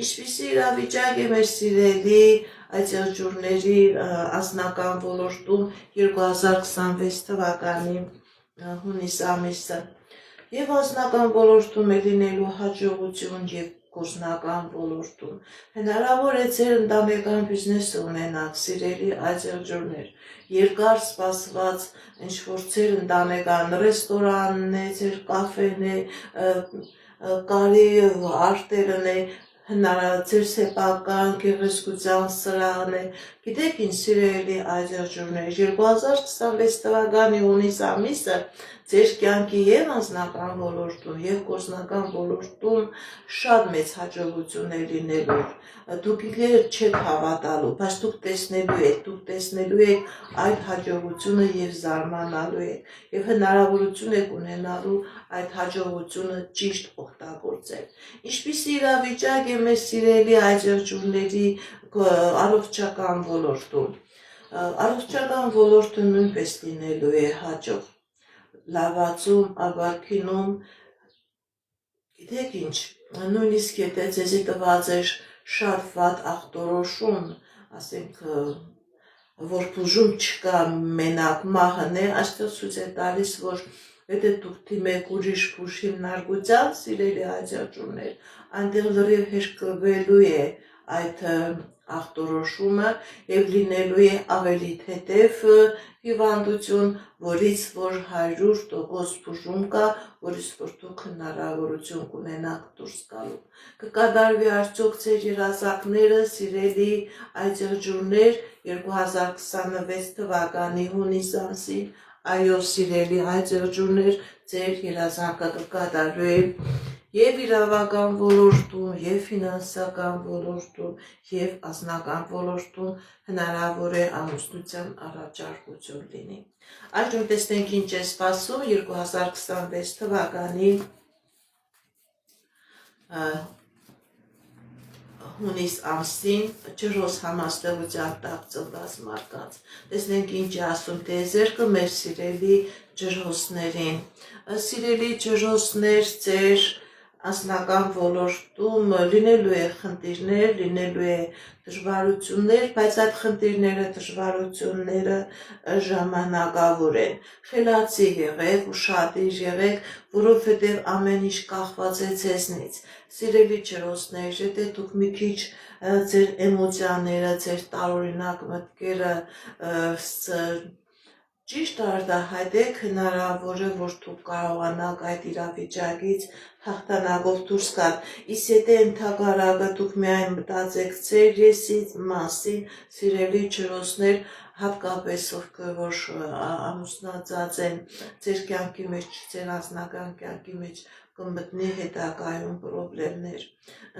Ինչպիսի իրավիճակ է մեր սիրելի այծելջուրների անձնական ոլորտում 2026 թվականի հունիս ամիսը։ Եվ անձնական ոլորտում է լինելու հաջողություն եւ գործնական ոլորտում։ Հնարավոր է ձեր ընտանեկան բիզնեսը ունենաք, սիրելի այծելջուրներ, երկար սպասված ինչ-որ ձեր ընտանեկան ռեստորանն է, ձեր կաֆեն է, կարի արտերն է, ձեր սեփական գեղեցկության սրահն է։ Գիտեք ինչ, սիրելի այծելջուրներ, 2026 թվականի հունիս ամիսը ձեր կյանքի եւ անձնական ոլորտում եւ գործնական ոլորտում շատ մեծ հաջողություն է լինելու։ Դուք իհարկե չեք հավատալու, բայց դուք տեսնելու եք այդ հաջողությունը եւ զարմանալու եք եւ հնարավորություն եք ունենալու այդ հաջողությունը ճիշտ օգտագործել։ Ինչպիսի իրավիճակ է մեր սիրելի այծելջուրների առողջական ոլորտում։ Առողջական ոլորտը նույնպես լինելու է հաջող, լավացում, ապաքինում, գիտեք ինչ, նույնիսկ եթե ձեզի տված էր շատ վատ ախտորոշում, ասենք, որ բուժում չկա, մենակ մահն է, այստեղ ցույց է տալիս, որ եթե դուք դիմեք ուրիշ բուժ հիմնարկության, սիրելի այծելջուրներ, այնտեղ լրիվ հերկվելու է այդ ախտորոշումը եւ լինելու է ավելի թեթև հիվանդություն, որից որ 100% բուժում կա, որից որ դուք հնարավորություն կունենաք դուրս գալու։ Կկատարվի արդյոք ձեր երազանքները, սիրելի այծելջուրներ, 2026 թվականի հունիս ամսին։ Այո, սիրելի այծելջուրներ, ձեր երազանքը կկատարվի եւ իրավական ոլորտում, եւ ֆինանսական ոլորտում, եւ անձնական ոլորտում հնարավոր է ամուսնության առաջարկություն լինի։ Այժմ տեսնենք ինչ է սպասում 2026 թվականի հունիս ամսին ջրոց համաստեղության տակ ծնված մարդկանց։ Տեսնենք ինչ է ասում տիեզերքը մեր սիրելի ջրհոսներին։ Սիրելի ջրհոսներ, ձեր անձնական ոլորտում լինելու է խնդիրներ, լինելու է դժվարություններ, բայց այդ խնդիրները, դժվարությունները ժամանակավոր են։ Խելացի եղեք, ուշադիր եղեք, որովհետև ամեն ինչ կախված է ձեզնից։ Սիրելի ջրհոսներ, եթե դուք մի քիչ ձեր էմոցիաները, ձեր տարօրինակ մտքերը ճիշտ արտահայտեք, հնարավոր է, որ դուք կարողանաք այդ իրավիճակից հաղթանակով դուրս գալ։ Իսկ եթե ընդհակառակը դուք միայն մտածեք ձեր եսից մասին, սիրելի ջրհոսներ, հատկապես ովք որ ամուսնացած են, ձեր կյանքի մեջ, ձեր անձնական կյանքի մեջ կմտնի հետագայում պրոբլեմներ,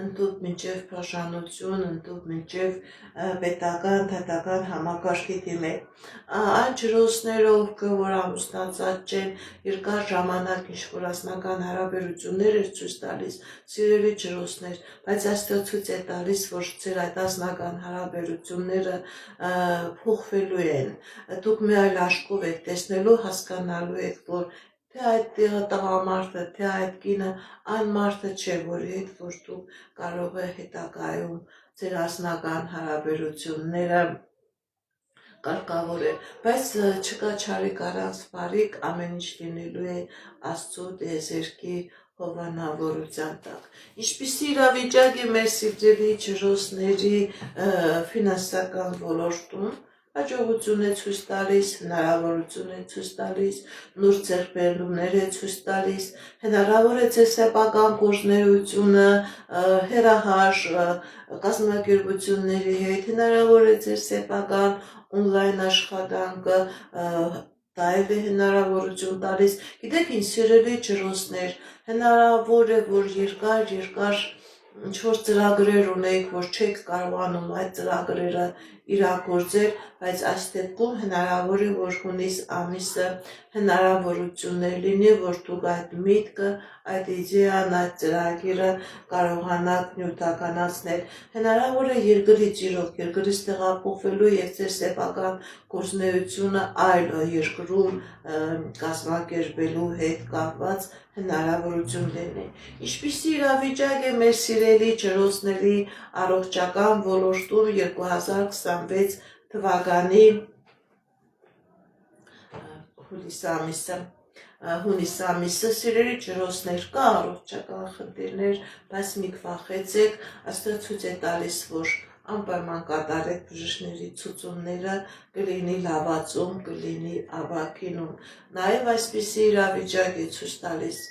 ընդդուք մինչև բաժանություն, ընդդուք մինչև պետական, դատական համակարգի դիմեք։ Այն ջրհոսները, ովք որ ամուսնացած չեն, երկար ժամանակ ինչ-որ անձնական հարաբերություններ էր ցույց տալիս, սիրելի ջրհոսներ, բայց այստեղ ցույց է տալիս, որ ձեր այդ անձնական հարաբերությունները փոխվելու են։ Դուք մի այլ աշխով եք տեսնելու, հասկանալու եք, որ թե այդ տղամարդը, թե այդ կինը այն մարդը չէ, որի հետ որ դուք կարող է հետագայում ձեր անձնական հարաբերությունները կարգավորել, բայց չկա չարիք առանց բարիք, ամեն ինչ լինելու է Աստծո տիեզերքի հովանավորության տակ։ Ինչպիսի իրավիճակ է մեր սիրելի ջրհոսների ֆինանսական ոլորտում, հաջողություն է ցույց տալիս, հնարավորություն է ցույց տալիս, նոր ձեռքբերումներ է ցույց տալիս, հնարավոր է ձեր սեփական գործունեությունը հեռահար կազմակերպությունների հետ, հնարավոր է ձեր սեփական օնլայն աշխատանքը դա էլ է հնարավորություն տալիս։ Գիտեք ինչ, սիրելի ջրհոսներ, հնարավոր է, որ երկար ինչ-որ ծրագրեր ունեք, որ չեք կարողանում այդ ծրագրերը իրագործել, բայց այս դեպքում հնարավոր է, որ հունիս ամիսը հնարավորություններ լինի, որ դուք այդ միտքը, այդ իդեան, այդ ծրագիրը կարողանաք նյութականացնել։ Հնարավոր է երկրից իրոք, երկրից տեղափոխվելու եւ ձեր սեփական գործունեությունը այլ երկրում կազմակերպելու հետ կապված հնարավորություն լինի։ Ինչպիսի իրավիճակ է մեր սիրելի ջրհոսների առողջական ոլորտում 2026 թվականի հունիս ամիսը, սիրելի ջրհոսներ, կա առողջական խնդիրներ, բայց մի քվախեցեք, այստեղ ցույց է տալիս, որ անպայման կատարեք բժիշկների ցուցումները, կլինի լավացում, կլինի ապաքինում։ Նաև այսպիսի իրավիճակ է ցույց տալիս։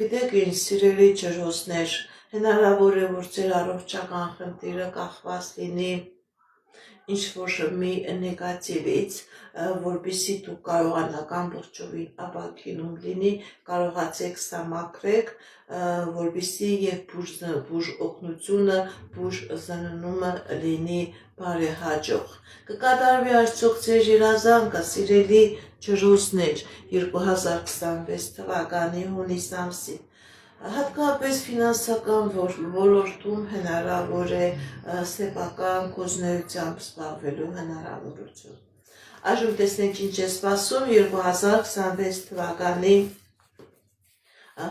Գիտեք ինչ, սիրելի ջրհոսներ, հնարավոր է, որ ձեր առողջական խնդիրը կախված լինի ինչ-որ մի նեգատիվից, որպեսզի դուք կարողանաք ամբողջովին ապաքինում լինի, կարողացեք սա մաքրեք, որպեսզի եւ բուժ օգնությունը, բուժ զննումը լինի բարեհաջող։ Կկատարվի արդյոք ձեր երազանքը, սիրելի ջրհոսներ, 2026 թվականի հունիս ամսին։ Հատկապես ֆինանսական ոլորտում հնարավոր է սեփական գործունեությամբ զբաղվելու հնարավորություն։ Այժմ տեսնենք ինչ է սպասում 2026 թվականի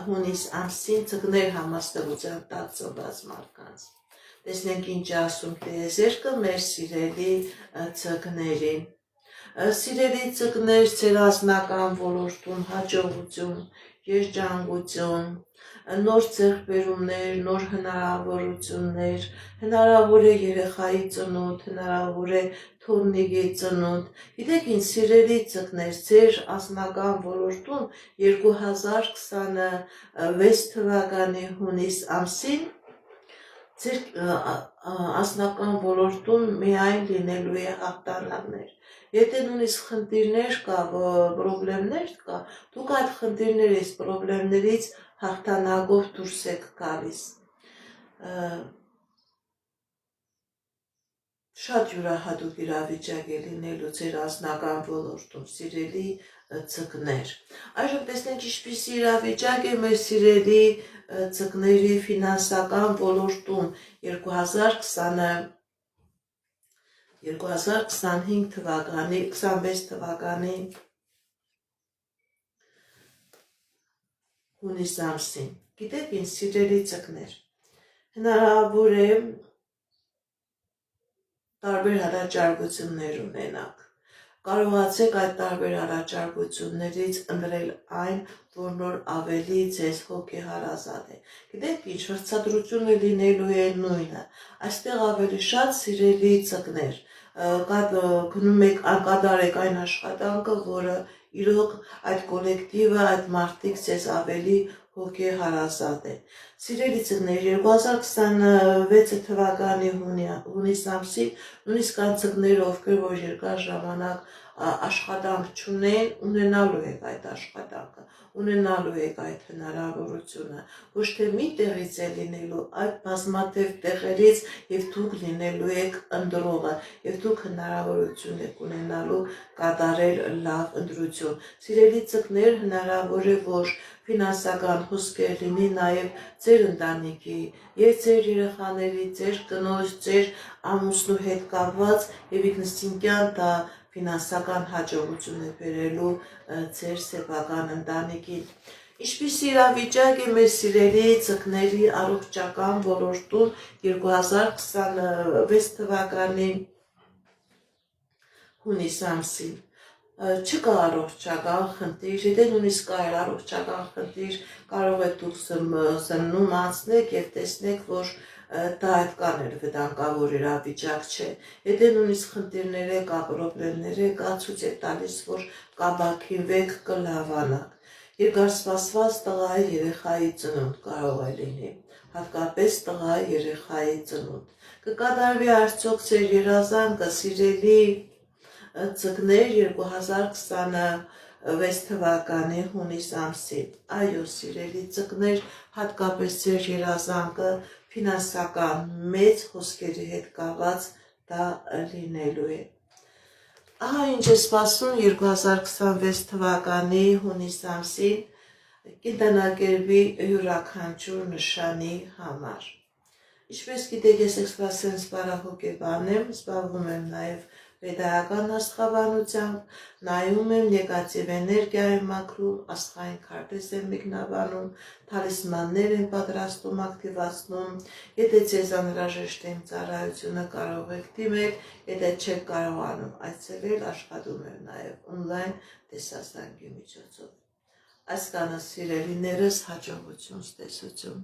հունիս ամսին ծնկներ համաստեղության տակ ծնված մարդկանց։ Տեսնենք ինչ է ասում տիեզերքը մեր սիրելի ծնկներին։ Սիրելի ծնկներ, ձեր անձնական ոլորտում հաջողություն, երջանկություն, նոր ձեռքբերումներ, նոր հնարավորություններ, հնարավոր է երեխայի ծնունդ, հնարավոր է թորնիկի ծնունդ։ Գիտեք ինչ, սիրելի ծնկներ, ձեր անձնական ոլորտում 2026 թվականի հունիս ամսին ձեր անձնական ոլորտում միայն լինելու է հաղթանակներ։ Եթե նույնիսկ խնդիրներ կա, պրոբլեմներ կա, դուք այդ խնդիրներից, պրոբլեմներից հաղթանակով դուրս եք գալիս։ Շատ յուրահատուկ իրավիճակ է լինելու ձեր անձնական ոլորտում, սիրելի ծնկներ։ Այժմ տեսնենք ինչպիսի իրավիճակ է մեր սիրելի ծնկների ֆինանսական ոլորտում 2025 թվականի 26 թվականի հունիս ամսին։ Գիտեք ինչ, սիրելի ծնկներ, հնարավոր է տարբեր հառաջարկություններ ունենաք։ Կարողացեք այդ տարբեր հառաջարկություններից ընտրել այն, որ նոր ավելի ձեզ հոգեհարազատ է։ Գիտեք ինչ, վրցադրությունը լինելու է նույնը։ Այստեղ ավելի շատ սիրելի ծնկներ գնում եք կատարեք այն աշխատանքը, որը իրոք այդ կոլեկտիվը, այդ մարդիկ ձեզ ավելի հոգեհարազատ են։ Սիրելի ծնկներ, 2026 թվականի հունիս ամսին նույնիսկ այն ծնկները, ովքեր որ երկար ժամանակ աշխատանք չունեն, ունենալու եք այդ աշխատանքը, ունենալու եք այդ հնարավորությունը, ոչ թե մի տեղից է լինելու, այդ բազմաթիվ տեղերից եւ դուք լինելու եք ընտրողը եւ դուք հնարավորություն եք ունենալու կատարել լավ ընտրություն։ Սիրելի ծնկներ, հնարավոր է որ ֆինանսական հոսքեր լինի նաեւ ձեր ընտանիքի եւ ձեր երեխաների, ձեր կնոջ, ձեր ամուսնու հետ կապված եւ ինքնըստինքյան դա ֆինանսական հաջողություն է բերելու ձեր սեփական ընտանիքին։ Ինչպես իրավիճակ է մեր սիրելի ծնկների առողջական ոլորտում 2026 թվականի հունիս ամսին։ Չկա առողջական խնդիր, եթե նույնիսկ կա առողջական խնդիր, կարող եք դուք սննում անցնեք եւ տեսնեք, որ դա այդքան էլ վտանգավոր իրավիճակ չէ։ Եթե նույնիսկ խնդիրներ եք, ապրոբլեմներ եք, ցույց է տալիս, որ կաբաքինվեք, կլավանաք։ Երկար սպասված տղայի երեխայի ծնունդ կարող է լինի, հատկապես տղայի երեխայի ծնունդ։ Կկատարվի արդյոք ձեր երազանքը, սիրելի ծնկներ, 2026 թվականի հունիս ամսին։ Այո, սիրելի ծնկներ, հատկապես ձեր երազանքը ֆինանսական մեծ հոսքերի հետ կապված դա լինելու է։ Ահա ինչ է սպասում 2026 թվականի հունիս ամսին կենդանակերպի յուրաքանչյուր նշանի համար։ Ինչպես գիտեք, ես էքստրասենս բարահոգեբան եմ, զբաղվում եմ նաև վեդայական աստղաբանությամբ, նայում եմ նեգատիվ էներգիայի մաքրում, աստղային քարտեզ եմ մեկնաբանում, թալիսմաններ եմ պատրաստում, ակտիվացնում։ Եթե ձեզ անհրաժեշտ է իմ ծառայությունը, կարող եք դիմել, եթե չեք կարողանում այցելել, աշխատում եմ նաև օնլայն տեսազանգի միջոցով։ Այսքանը սիրելիներս, հաջողություն, տեսություն։